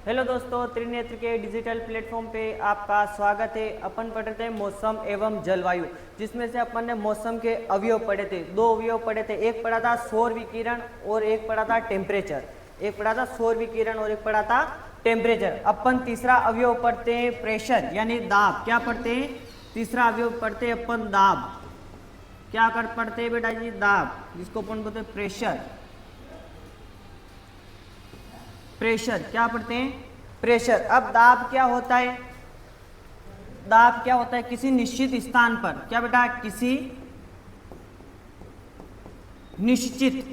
Hello दोस्तों, त्रिनेत्र के digital platform पे आपका स्वागत है। अपन पढ़ रहे थे मौसम एवं जलवायु, जिसमें से अपन ने मौसम के अवयव पढ़े थे। दो अवयव पढ़े थे, एक पढ़ा था सौर विकिरण और एक पढ़ा था टेम्परेचर। एक पढ़ा था सौर विकिरण और एक पढ़ा था टेम्परेचर। अपन तीसरा अवयव पढ़ते हैं प्रेशर यानी दाब। क्या पढ़ते हैं? तीसरा अवयव पढ़ते हैं अपन दाब। क्या कर पढ़ते हैं बेटा जी? दाब, जिसको अपन बोलते हैं प्रेशर। प्रेशर क्या पढ़ते हैं? प्रेशर। अब दाब क्या होता है? दाब क्या होता है? किसी निश्चित स्थान पर, क्या बेटा? किसी निश्चित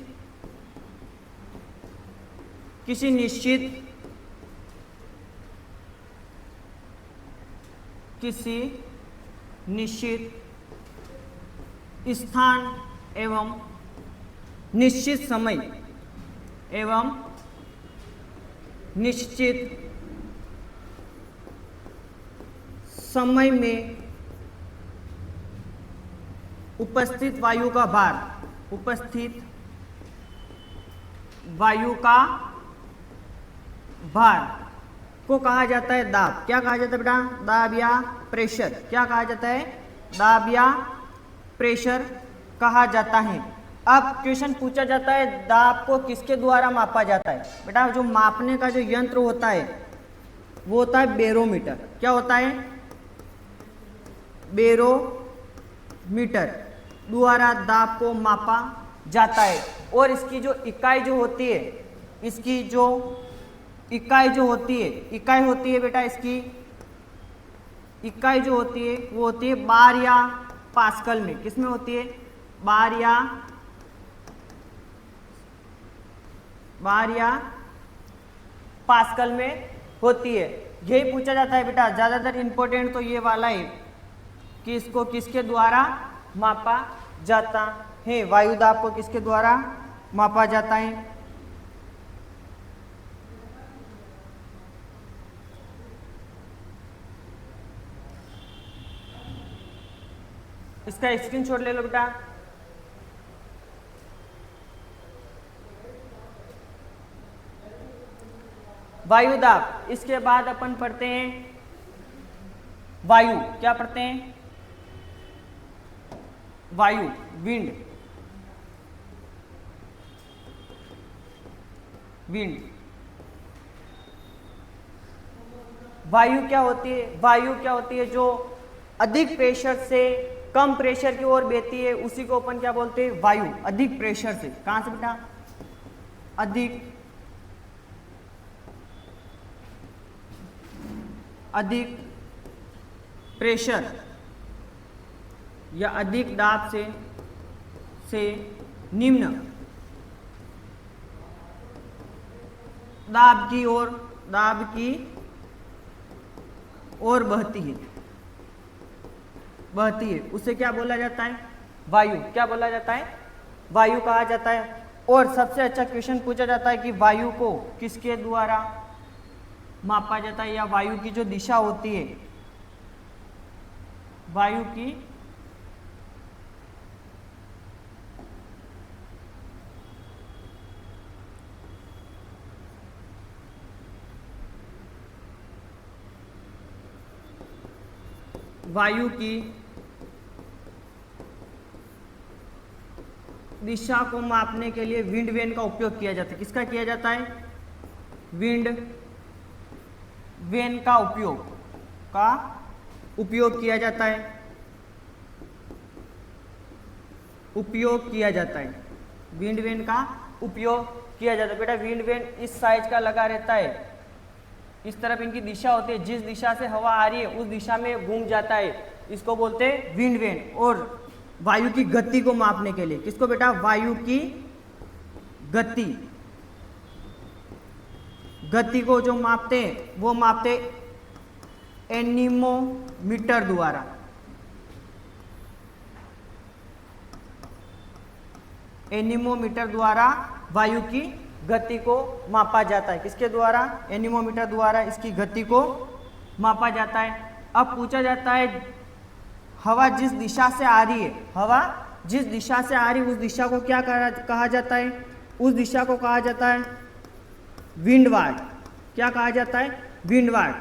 स्थान एवं निश्चित समय एवं निश्चित समय में उपस्थित वायु का भार, उपस्थित वायु का भार को कहा जाता है दाब। क्या कहा जाता है बेटा? दाब या प्रेशर। क्या कहा जाता है? दाब या प्रेशर कहा जाता है। अब क्वेश्चन पूछा जाता है दाब को किसके द्वारा मापा जाता है? बेटा जो मापने का जो यंत्र होता है वो होता है बैरोमीटर। क्या होता है? बैरोमीटर द्वारा दाब को मापा जाता है। और इसकी जो इकाई जो होती है, इसकी जो इकाई जो होती है, इकाई होती है बेटा, इसकी इकाई जो होती है वो होती है बार या पास्कल में। किसमें होती है? बार या पास्कल में होती है। यही पूछा जाता है बेटा, ज्यादातर इंपॉर्टेंट तो ये वाला है कि इसको किसके द्वारा मापा जाता है। वायु दाब को किसके द्वारा मापा जाता है? इसका स्क्रीनशॉट ले लो बेटा। वायु दाब। इसके बाद अपन पढ़ते हैं वायु। क्या पढ़ते हैं? वायु, विंड। वायु क्या होती है? वायु क्या होती है? जो अधिक प्रेशर से कम प्रेशर की ओर बहती है, उसी को अपन क्या बोलते हैं? वायु। अधिक प्रेशर से, कहां से बेटा? अधिक प्रेशर या अधिक दाब से निम्न दाब की ओर बहती है, उसे क्या बोला जाता है? वायु। क्या बोला जाता है? वायु कहा जाता है। और सबसे अच्छा क्वेश्चन पूछा जाता है कि वायु को किसके द्वारा मापा जाता है, या वायु की जो दिशा होती है, वायु की दिशा को मापने के लिए विंड वेन का उपयोग किया जाता है। किसका किया जाता है? विंड वेन का उपयोग किया जाता है। विंड वेन का उपयोग किया जाता है। बेटा विंड वेन इस साइज का लगा रहता है, इस तरफ इनकी दिशा होती है, जिस दिशा से हवा आ रही है उस दिशा में घूम जाता है, इसको बोलते हैं विंड वेन। और वायु की गति को मापने के लिए, किसको बेटा? वायु की गति को जो मापते हैं वो मापते एनीमोमीटर द्वारा। एनीमोमीटर द्वारा वायु की गति को मापा जाता है। किसके द्वारा? एनीमोमीटर द्वारा इसकी गति को मापा जाता है। अब पूछा जाता है हवा जिस दिशा से आ रही है, उस दिशा को क्या कहा जाता है? उस दिशा को कहा जाता है विंडवार्ड। क्या कहा जाता है? विंडवार्ड।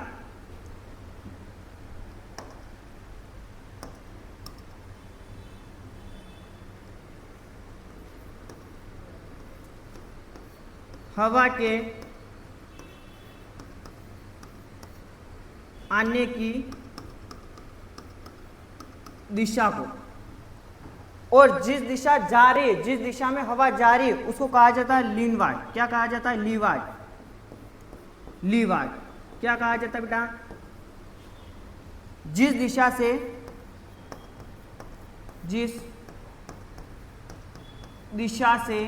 हवा के आने की दिशा को, और जिस दिशा जा रही है, जिस दिशा में हवा जा रही है, उसको कहा जाता है लीनवार्ड। क्या कहा जाता है? लीवार्ड। लीवार्ड क्या कहा जाता है बेटा? जिस दिशा से, जिस दिशा से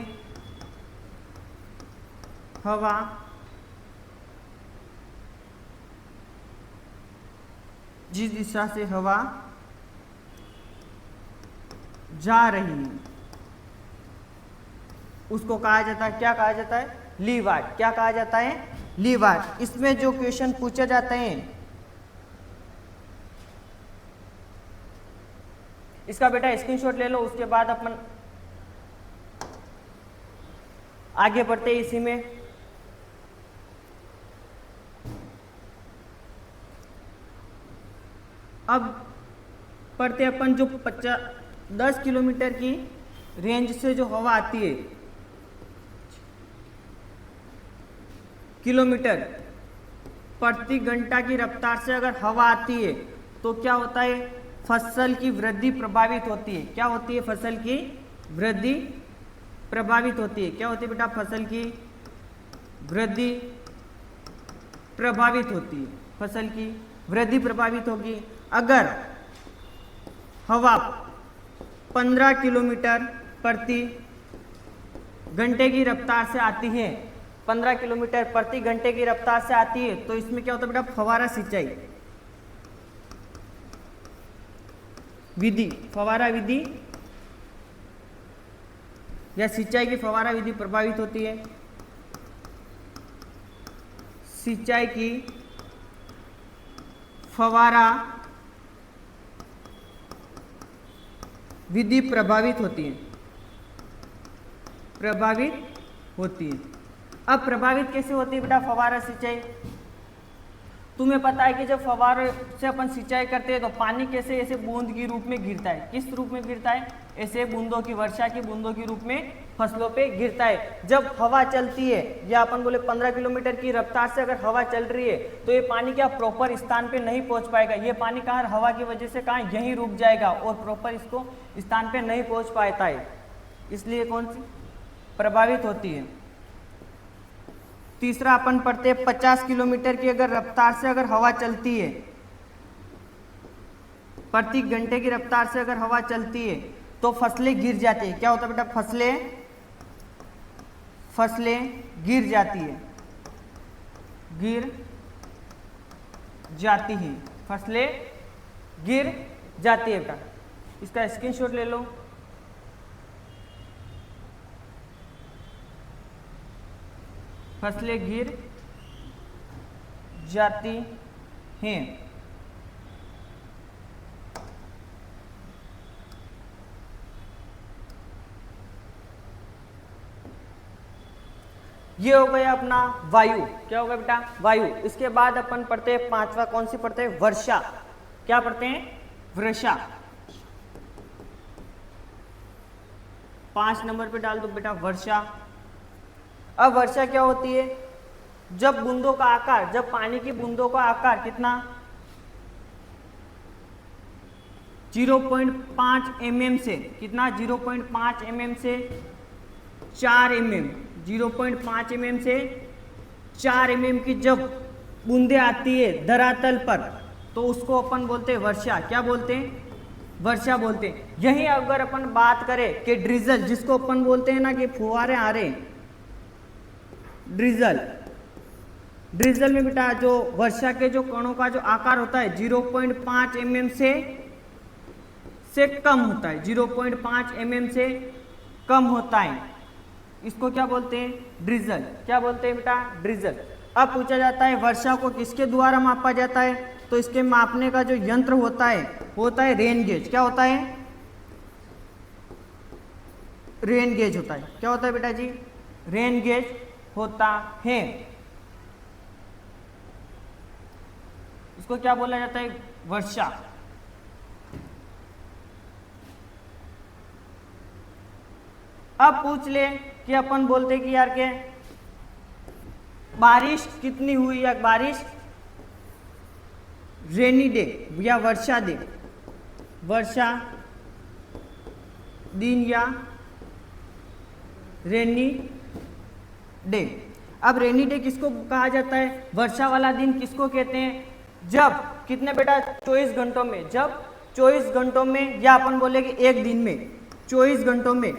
हवा जिस दिशा से हवा जा रही है उसको कहा जाता है, क्या कहा जाता है? लीवार्ड। क्या कहा जाता है? लीवार्ड। इसमें जो क्वेश्चन पूछे जाते हैं इसका बेटा स्क्रीनशॉट ले लो, उसके बाद अपन आगे बढ़ते हैं इसी में। अब पढ़ते अपन जो 10 किलोमीटर की रेंज से जो हवा आती है, किलोमीटर प्रति घंटा की रफ्तार से अगर हवा आती है तो क्या होता है? फसल की वृद्धि प्रभावित होती है। क्या होती है? फसल की वृद्धि प्रभावित होती है। क्या होती है बेटा? फसल की वृद्धि प्रभावित होती है। फसल की वृद्धि प्रभावित होगी। अगर हवा 15 किलोमीटर प्रति घंटे की रफ्तार से आती है, 15 किलोमीटर प्रति घंटे की रफ्तार से आती है, तो इसमें क्या होता है बेटा? फव्वारा सिंचाई विधि, फव्वारा विधि या सिंचाई की फव्वारा विधि प्रभावित होती है। सिंचाई की फव्वारा विधि प्रभावित होती है, प्रभावित होती है। अब प्रभावित कैसे होती है बेटा फव्वारा सिंचाई? तुम्हें पता है कि जब फव्वारे से अपन सिंचाई करते हैं तो पानी कैसे ऐसे बूंद के रूप में गिरता है। किस रूप में गिरता है? ऐसे बूंदों की, वर्षा की बूंदों के रूप में फसलों पे गिरता है। जब हवा चलती है, या अपन बोले 15 किलोमीटर की रफ्तार से अगर हवा चल रही है तो ये पानी क्या प्रॉपर स्थान पे नहीं पहुंच पाएगा। ये पानी कहाँ हवा की वजह से कहाँ यहीं रुक जाएगा और प्रॉपर इसको स्थान पे नहीं पहुंच पाता है, इसलिए कौन सी प्रभावित होती है। तीसरा अपन पढ़ते हैं 50 किलोमीटर की अगर रफ्तार से अगर हवा चलती है, प्रति घंटे की रफ्तार से अगर हवा चलती है तो फसलें गिर जाती है। क्या होता है बेटा? फसलें गिर जाती है, गिर जाती है, फसलें गिर जाती है बेटा। इसका स्क्रीनशॉट ले लो। फसलें गिर जाती हैं। ये हो गया अपना वायु। क्या होगा बेटा? वायु। इसके बाद अपन पढ़ते हैं पांचवा, कौन सी पढ़ते हैं? वर्षा। क्या पढ़ते हैं? वर्षा। 5 नंबर पे डाल दो बेटा वर्षा। अब वर्षा क्या होती है? जब बूंदों का आकार, जब पानी की बूंदों का आकार कितना 0.5 mm से, कितना 0.5 mm से 4 mm, 0.5 mm से 4 mm की जब बूंदे आती है धरातल पर तो उसको अपन बोलते हैं वर्षा। क्या बोलते हैं? वर्षा बोलते हैं। यही अगर अपन बात करें कि ड्रिजल, जिसको अपन बोलते हैं ना कि फुहारे आ रहे, ड्रिजल, ड्रिजल में बेटा जो वर्षा के जो कणों का जो आकार होता है 0.5 mm से कम होता है, 0.5 mm से कम होता है, इसको क्या बोलते हैं? ड्रिजल। क्या बोलते हैं बेटा? ड्रिजल। अब पूछा जाता है वर्षा को किसके द्वारा मापा जाता है? तो इसके मापने का जो यंत्र होता है रेन गेज। क्या होता है? रेन गेज होता है। क्या होता है बेटा जी? रेन गेज होता है। उसको क्या बोला जाता है? वर्षा। अब पूछ ले कि अपन बोलते कि यार के बारिश कितनी हुई, या बारिश रेनी डे या वर्षा डे, वर्षा दिन या रेनी डे। अब रेनी डे किसको कहा जाता है? वर्षा वाला दिन किसको कहते हैं? जब कितने बेटा 24 घंटों में, जब 24 घंटों में, या अपन बोले कि एक दिन में 24 घंटों में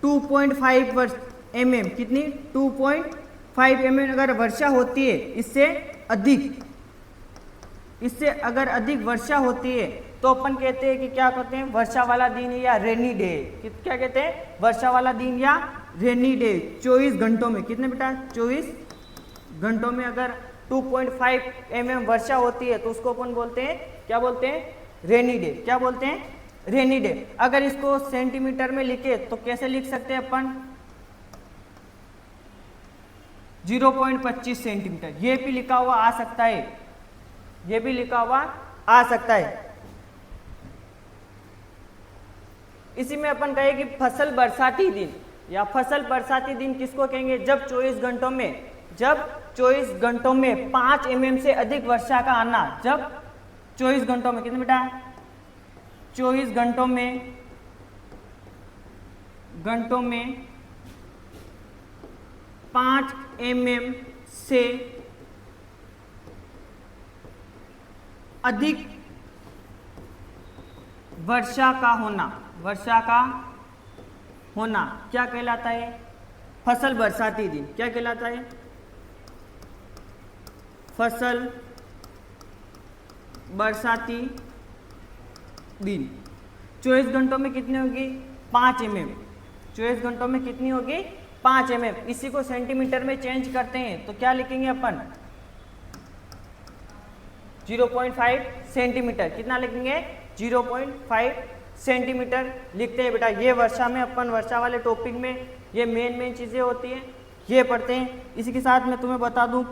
2.5 mm, कितनी 2.5 mm अगर वर्षा होती है, इससे अगर अधिक वर्षा होती है तो अपन कहते हैं कि क्या कहते हैं? वर्षा वाला दिन या रेनी डे। क्या कहते हैं? वर्षा वाला दिन या रेनी डे। 24 घंटों में कितने बेटा? 24 घंटों में अगर 2.5 mm वर्षा होती है तो उसको अपन बोलते हैं, क्या बोलते हैं? Rainy day. क्या बोलते हैं? Rainy day. अगर इसको सेंटीमीटर में लिखे तो कैसे लिख सकते हैं अपन? 0.25 सेंटीमीटर। ये भी लिखा हुआ आ सकता है, ये भी लिखा हुआ आ सकता है। इसी में अपन कहे कि फसल बरसाती दिन, या फसल बरसाती दिन किसको कहेंगे? जब 24 घंटों में, जब 24 घंटों में 5 mm से अधिक वर्षा का आना। जब 24 घंटों में कितने बेटा? 24 घंटों में 5 mm से अधिक वर्षा का होना, वर्षा का होना क्या कहलाता है? फसल बरसाती दिन। क्या कहलाता है? फसल बरसाती दिन। 24 घंटों में कितनी होगी? 5 mm। 24 घंटों में कितनी होगी? 5 mm। इसी को सेंटीमीटर में चेंज करते हैं तो क्या लिखेंगे अपन? 0.5 सेंटीमीटर। कितना लिखेंगे? 0.5 सेंटीमीटर लिखते हैं बेटा। ये वर्षा में अपन, वर्षा वाले टॉपिक में ये मेन चीजें होती हैं, ये पढ़ते हैं। इसी के साथ मैं तुम्हें बता दूं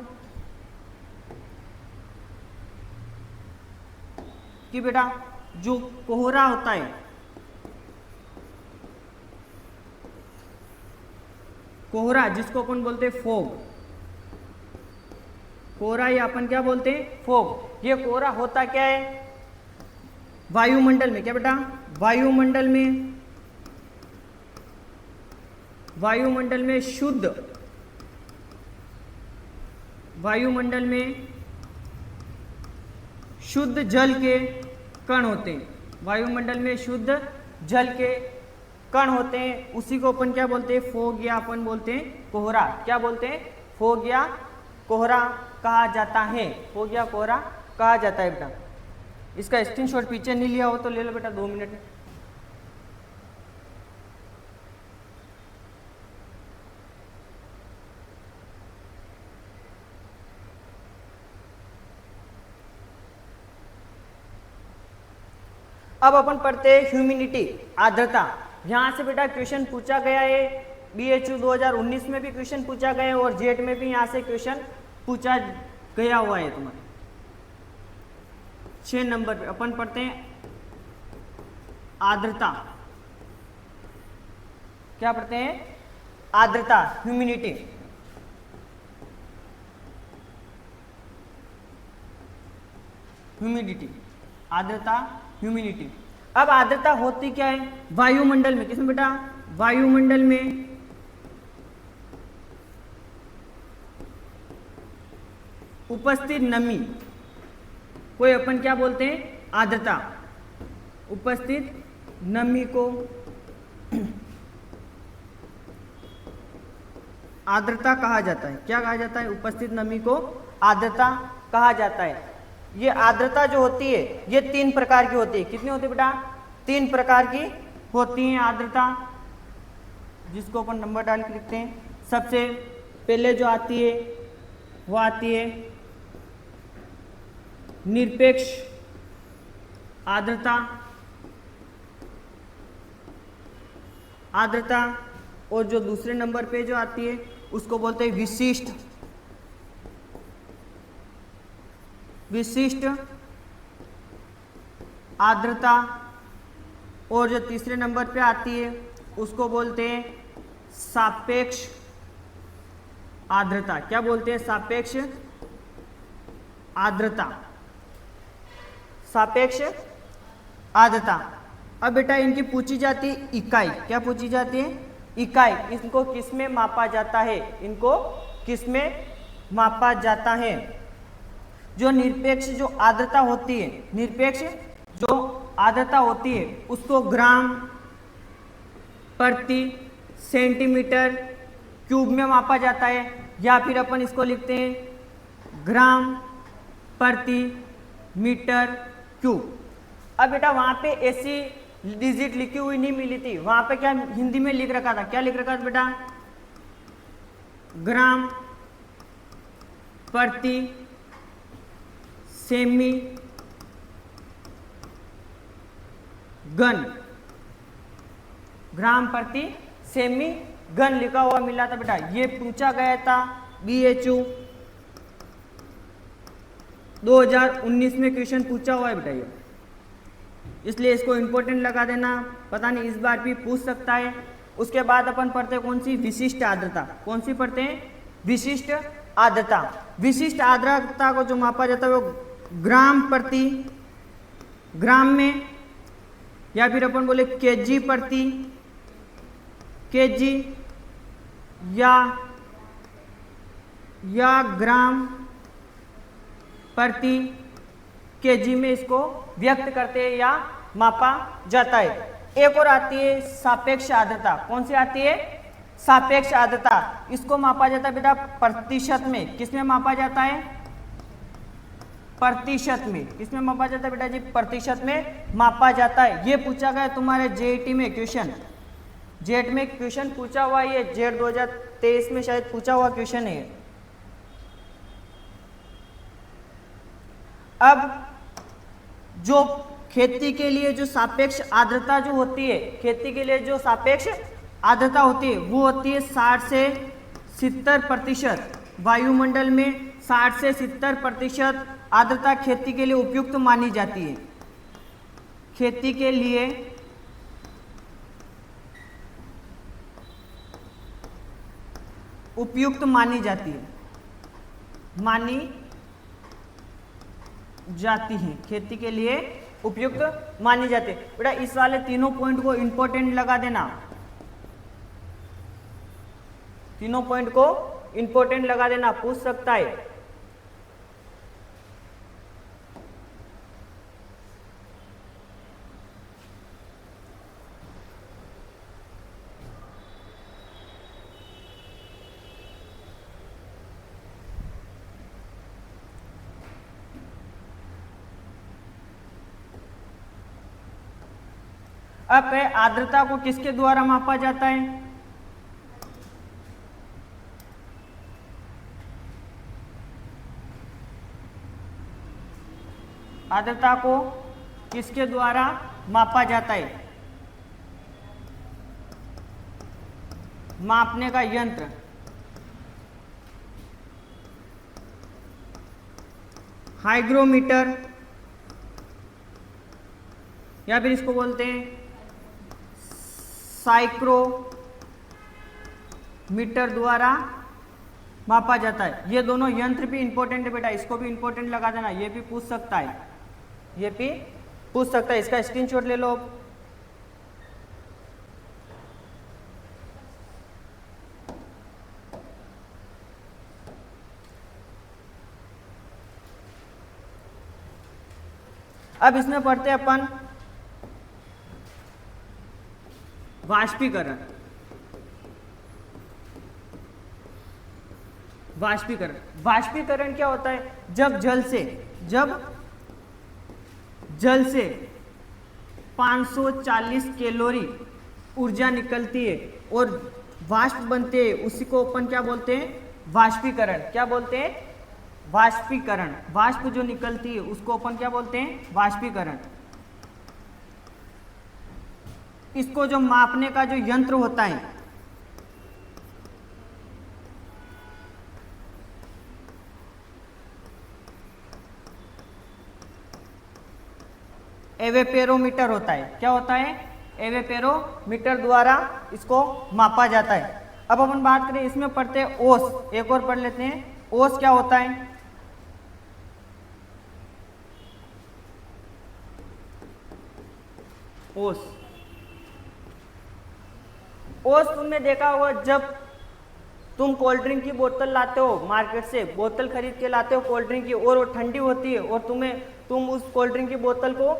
कि बेटा जो कोहरा होता है, कोहरा जिसको अपन बोलते हैं फॉग, कोहरा या अपन क्या बोलते हैं? फॉग। ये कोहरा होता क्या है? वायुमंडल में। क्या बेटा? वायुमंडल में, वायुमंडल में शुद्ध, वायुमंडल में शुद्ध जल के कण होते हैं। वायुमंडल में शुद्ध जल के कण होते हैं, उसी को अपन क्या बोलते हैं? फॉग या अपन बोलते हैं कोहरा। क्या बोलते हैं? फॉग या कोहरा कहा जाता है। फॉग या कोहरा कहा जाता है बेटा। इसका स्क्रीनशॉट पीछे नहीं लिया हो तो ले लो बेटा 2 मिनट में। अब अपन पढ़ते हैं ह्यूमिडिटी, आर्द्रता। यहां से बेटा क्वेश्चन पूछा गया है, BHU 2019 में भी क्वेश्चन पूछा गया है और जेट में भी यहां से क्वेश्चन पूछा गया हुआ है तुम्हारे। 6 नंबर पे अपन पढ़ते हैं आर्द्रता। क्या पढ़ते हैं? आर्द्रता, ह्यूमिडिटी। ह्यूमिडिटी, आर्द्रता, ह्यूमिडिटी। अब आर्द्रता होती क्या है? वायुमंडल में। किसमें बेटा? वायुमंडल में उपस्थित नमी, कोई अपन क्या बोलते हैं? आर्द्रता। उपस्थित नमी को आर्द्रता कहा जाता है। क्या कहा जाता है? उपस्थित नमी को आर्द्रता कहा जाता है। ये आर्द्रता जो होती है ये 3 प्रकार की होती है। कितनी होती है बेटा? 3 प्रकार की होती है आर्द्रता, जिसको अपन नंबर डाल के लिखते हैं। सबसे पहले जो आती है वो आती है निरपेक्ष आर्द्रता, आर्द्रता। और जो दूसरे नंबर पे जो आती है उसको बोलते हैं विशिष्ट, विशिष्ट आर्द्रता, और जो तीसरे नंबर पे आती है उसको बोलते हैं सापेक्ष आर्द्रता। क्या बोलते हैं? सापेक्ष आर्द्रता। सापेक्ष आर्द्रता। अब बेटा इनकी पूछी जाती है इकाई। क्या पूछी जाती है? इकाई। इनको किस में मापा जाता है? इनको किस में मापा जाता है? जो निरपेक्ष जो आर्द्रता होती है, निरपेक्ष जो आर्द्रता होती है उसको ग्राम प्रति सेंटीमीटर क्यूब में मापा जाता है, या फिर अपन इसको लिखते हैं ग्राम प्रति मीटर क्यूब। अब बेटा वहां पे ऐसी डिजिट लिखी हुई नहीं मिली थी, वहां पे क्या हिंदी में लिख रखा था? क्या लिख रखा था बेटा? ग्राम प्रति सेमी घन। ग्राम प्रति सेमी घन लिखा हुआ मिला था बेटा। ये पूछा गया था BHU 2019 में क्वेश्चन पूछा हुआ है बेटा ये, इसलिए इसको इंपॉर्टेंट लगा देना। पता नहीं इस बार भी पूछ सकता है। उसके बाद अपन पढ़ते हैं कौन सी? विशिष्ट आर्द्रता। कौन सी पढ़ते हैं? विशिष्ट आर्द्रता। विशिष्ट आर्द्रता को जो मापा जाता है वो ग्राम प्रति, ग्राम में, या फिर अपन बोले केजी प्रति केजी, या ग्राम प्रति केजी में इसको व्यक्त करते हैं या मापा जाता है। एक और आती है सापेक्ष आर्द्रता। कौन सी आती है? सापेक्ष आर्द्रता। इसको मापा जाता है बेटा प्रतिशत में। किस में मापा जाता है? प्रतिशत में। किस में मापा जाता है बेटा जी? प्रतिशत में मापा जाता है। ये पूछा गया तुम्हारे जेईटी में क्वेश्चन, जेट में क्वेश्चन पूछा हुआ है। ये जेट 2023 में शायद पूछा हुआ क्वेश्चन है। अब जो खेती के लिए जो सापेक्ष आर्द्रता जो होती है, खेती के लिए जो सापेक्ष आर्द्रता होती है वो होती है 60 से 70%। वायुमंडल में 60 से 70% आर्द्रता खेती के लिए उपयुक्त मानी जाती है। खेती के लिए उपयुक्त मानी जाती है, मानी जाती है। खेती के लिए उपयुक्त मानी जाती है। बेटा इस वाले तीनों पॉइंट को इंपॉर्टेंट लगा देना। तीनों पॉइंट को इंपॉर्टेंट लगा देना, पूछ सकता है। अब आर्द्रता को किसके द्वारा मापा जाता है? आर्द्रता को किसके द्वारा मापा जाता है? मापने का यंत्र। हाइग्रोमीटर, या फिर इसको बोलते हैं साइक्रोमीटर द्वारा मापा जाता है। ये दोनों यंत्र भी इंपॉर्टेंट है बेटा, इसको भी इंपॉर्टेंट लगा देना। ये भी पूछ सकता है, ये भी पूछ सकता है। इसका स्क्रीनशॉट ले लो। अब इसमें पढ़ते हैं अपन वाष्पीकरण। वाष्पीकरण, वाष्पीकरण क्या होता है? जब जल से 540 कैलोरी ऊर्जा निकलती है और वाष्प बनते हैं, उसी को अपन क्या बोलते हैं? वाष्पीकरण। क्या बोलते हैं? वाष्पीकरण। वाष्प जो निकलती है उसको अपन क्या बोलते हैं? वाष्पीकरण। इसको जो मापने का जो यंत्र होता है, एवेपेरोमीटर होता है। क्या होता है? एवेपेरोमीटर द्वारा इसको मापा जाता है। अब अपन बात करें इसमें पढ़ते हैं ओस, एक और पढ़ लेते हैं। ओस क्या होता है? ओस तुमने देखा होगा जब तुम कोल्ड ड्रिंक की बोतल लाते हो मार्केट से, बोतल खरीद के लाते हो कोल्ड ड्रिंक की, और वो ठंडी होती है, और तुम उस कोल्ड ड्रिंक की बोतल को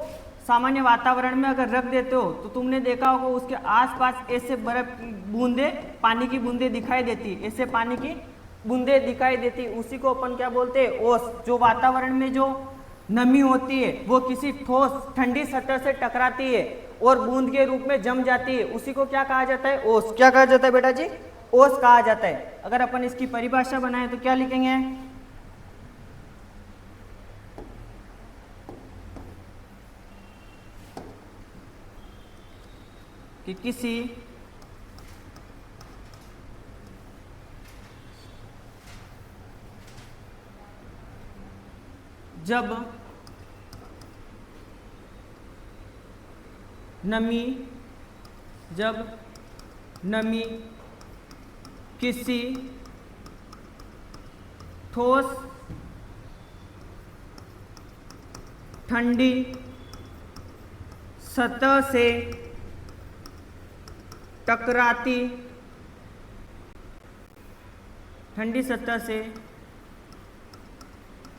सामान्य वातावरण में अगर रख देते हो तो तुमने देखा होगा उसके आसपास ऐसे बर्फ की बूंदे, पानी की बूंदे दिखाई देती है, ऐसे पानी की बूंदे दिखाई देती, उसी को अपन क्या बोलते हैं? ओस। जो वातावरण में जो नमी होती है वो किसी ठोस ठंडी सतह से टकराती है और बूंद के रूप में जम जाती है, उसी को क्या कहा जाता है? ओस। क्या कहा जाता है बेटा जी? ओस कहा जाता है। अगर अपन इसकी परिभाषा बनाए तो क्या लिखेंगे? कि किसी जब नमी किसी ठोस ठंडी सतह से टकराती, ठंडी सतह से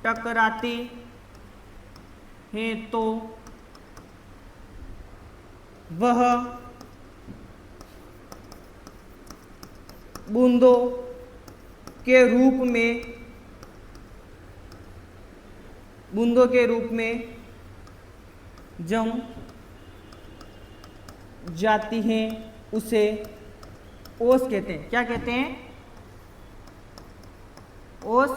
टकराती है तो वह बूंदों के रूप में जम जाती हैं, उसे ओस कहते हैं। क्या कहते हैं? ओस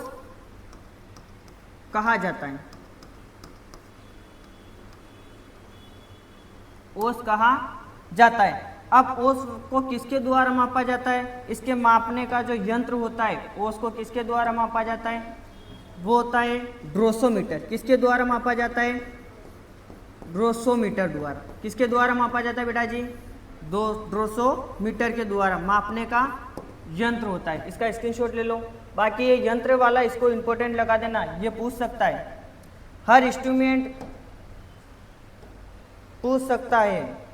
कहा जाता है। ओस कहा जाता है। अब ओस को किसके द्वारा मापा जाता है? इसके मापने का जो यंत्र होता है, ओस को किसके द्वारा मापा जाता है? वो होता है ड्रोसोमीटर। किसके द्वारा मापा जाता है? ड्रोसोमीटर द्वारा। किसके द्वारा मापा जाता है बेटा जी? ड्रोसोमीटर के द्वारा मापने का यंत्र होता है। इसका स्क्रीनशॉट ले लो। बाकी ये यंत्र वाला इसको इंपॉर्टेंट लगा देना, ये पूछ सकता है, हर इंस्ट्रूमेंट पूछ सकता है,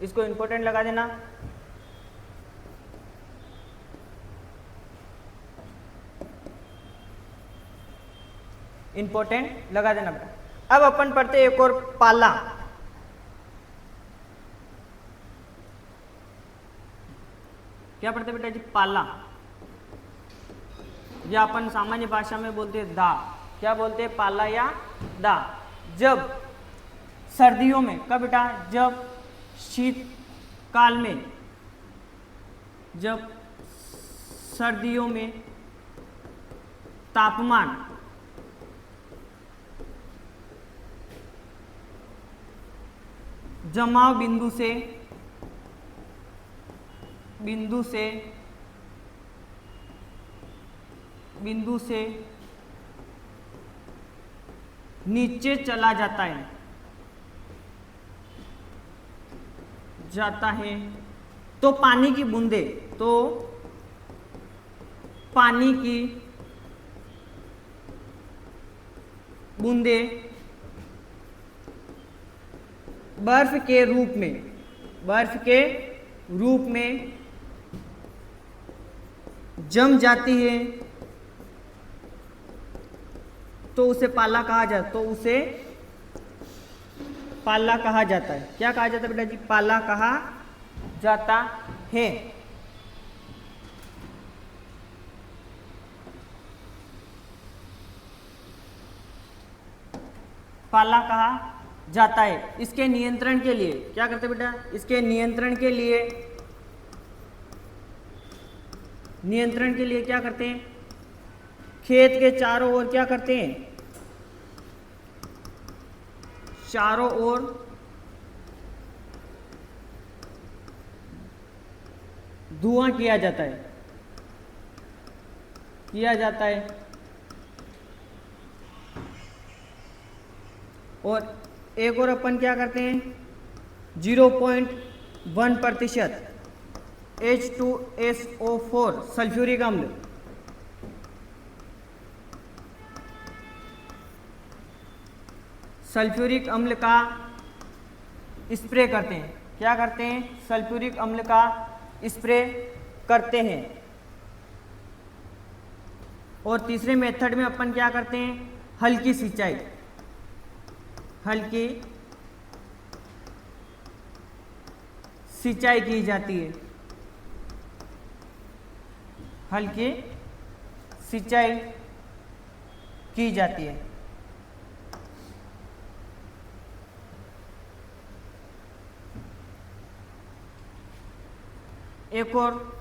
इसको इंपॉर्टेंट लगा देना। इंपॉर्टेंट लगा देना बेटा। अब अपन पढ़ते एक और पाला। क्या पढ़ते बेटा जी? पाला, या अपन सामान्य भाषा में बोलते हैं दा। क्या बोलते हैं? पाला या दा। जब सर्दियों में, कब बेटा? जब शीतकाल में, जब सर्दियों में तापमान जमाव बिंदु से नीचे चला जाता है तो पानी की बूंदे बर्फ के रूप में जम जाती है तो उसे पाला कहा जाता है। क्या कहा जाता है बेटा जी? पाला कहा जाता है। पाला कहा जाता है। इसके नियंत्रण के लिए क्या करते हैं बेटा? इसके नियंत्रण के लिए क्या करते हैं? खेत के चारों ओर क्या करते हैं? चारों ओर धुआं किया जाता है, और एक और अपन क्या करते हैं 0.1% H2SO4 सल्फ्यूरिक अम्ल, सल्फ्यूरिक अम्ल का स्प्रे करते हैं। क्या करते हैं? सल्फ्यूरिक अम्ल का स्प्रे करते हैं। और तीसरे मेथड में अपन क्या करते हैं? हल्की सिंचाई, हल्की सिंचाई की जाती है, हल्की सिंचाई की जाती है। एक और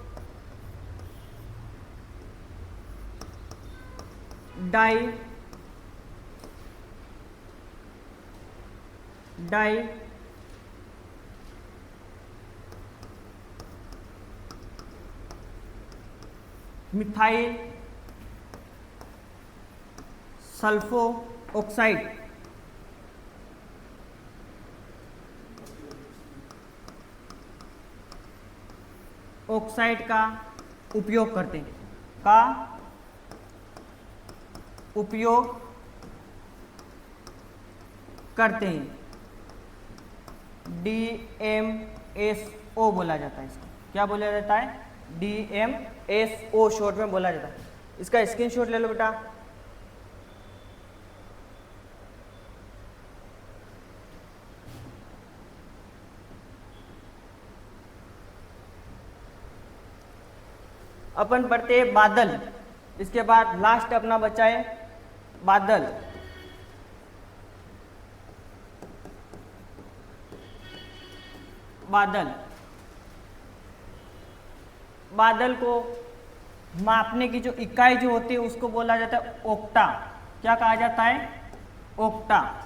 di methyl sulpho oxide, oxide का उपयोग करते हैं, DMSO बोला जाता है इसको। क्या बोला जाता है? DMSO शॉर्ट में बोला जाता है। इसका स्क्रीनशॉट ले लो बेटा। अपन पढ़ते हैं बादल, इसके बाद लास्ट अपना बचा है बादल। बादल को मापने की जो इकाई जो होती है उसको बोला जाता है ओक्टा। क्या कहा जाता है? ओक्टा।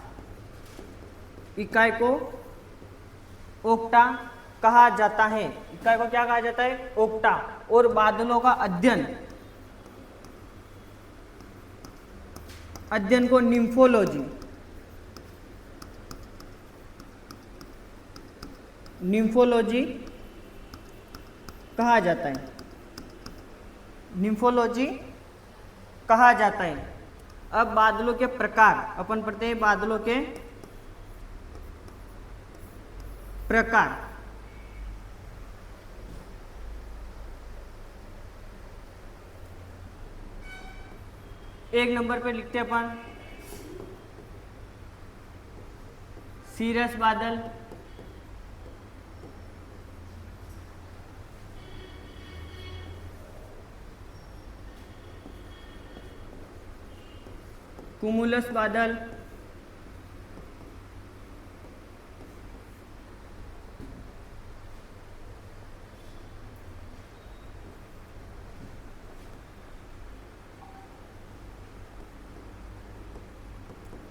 इकाई को ओक्टा कहा जाता है। इकाई को क्या कहा जाता है? ओक्टा। और बादलों का अध्ययन को निम्फोलॉजी कहा जाता है। निम्फोलॉजी कहा जाता है। अब बादलों के प्रकार अपन पढ़ते हैं। बादलों के प्रकार, एक नंबर पे लिखते हैं अपन सीरस बादल, कुमुलस बादल,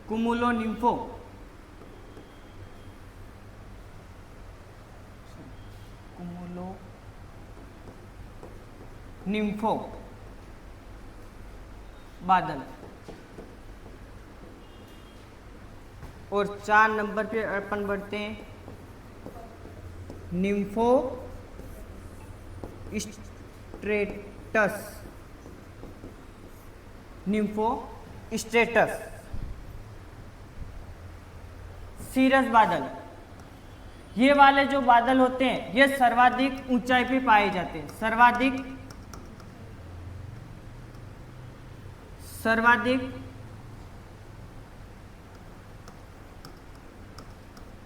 कुमुलो निम्फो बादल। और 4 नंबर पे अपन बढ़ते हैं निम्फो स्ट्रेटस। सीरस बादल, ये वाले जो बादल होते हैं ये सर्वाधिक ऊंचाई पे पाए जाते हैं। सर्वाधिक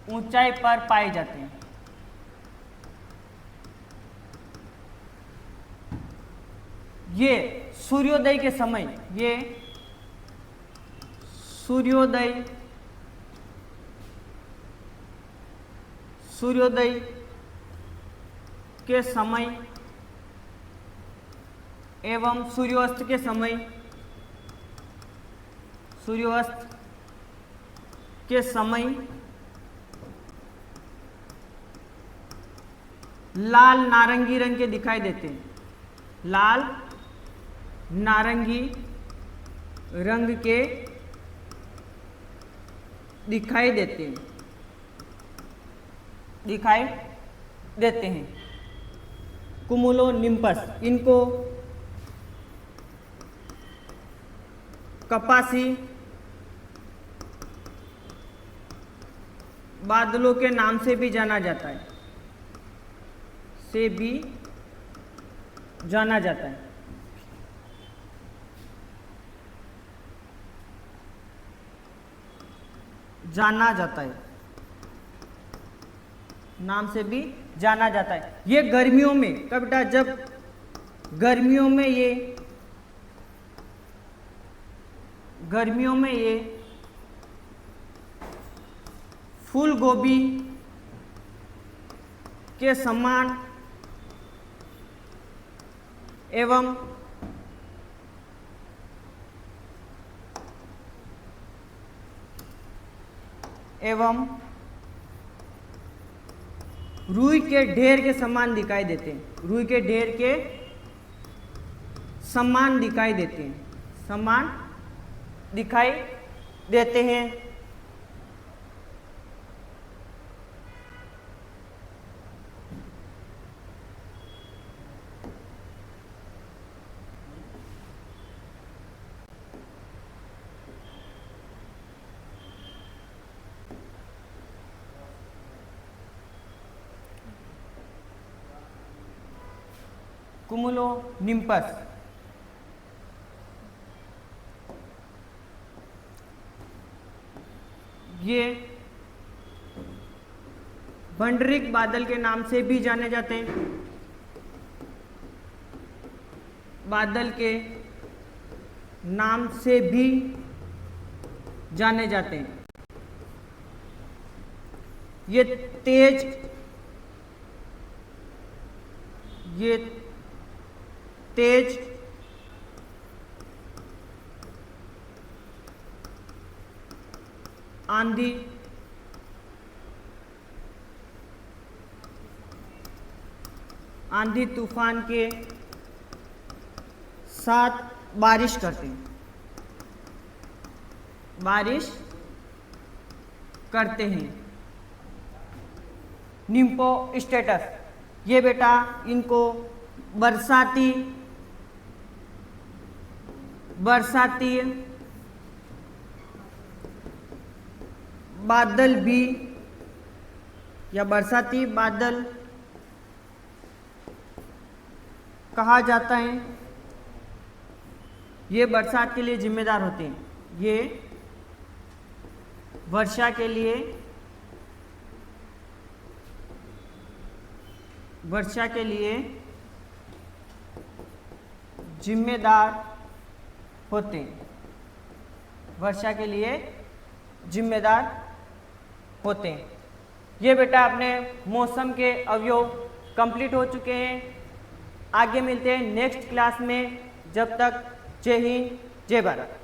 ऊंचाई पर पाए जाते हैं। ये सूर्योदय के समय, सूर्योदय के समय एवं सूर्यास्त के समय लाल नारंगी रंग के दिखाई देते हैं। लाल नारंगी रंग के दिखाई देते हैं, दिखाई देते हैं। कुमुलोनिम्बस, इनको कपासी बादलों के नाम से भी जाना जाता है, से भी जाना जाता है। जाना जाता है, नाम से भी जाना जाता है। ये गर्मियों में, कब बेटा, जब गर्मियों में ये फूल गोभी के समान एवं रुई के ढेर के समान दिखाई देते हैं, रुई के ढेर के समान दिखाई देते हैं, समान दिखाई देते हैं। कुमुलोनिम्बस, ये भंडरिक बादल के नाम से भी जाने जाते हैं, बादल के नाम से भी जाने जाते हैं। ये तेज आंधी तूफान के साथ बारिश करते हैं, बारिश करते हैं। निम्फो स्टेटस, ये बेटा इनको बरसाती बादल भी या बरसाती बादल कहा जाता है। ये बरसात के लिए जिम्मेदार होते हैं, ये वर्षा के लिए जिम्मेदार होते हैं, वर्षा के लिए जिम्मेदार होते हैं। ये बेटा अपने मौसम के अवयव कंप्लीट हो चुके हैं। आगे मिलते हैं नेक्स्ट क्लास में। जब तक जय हिंद, जय भारत।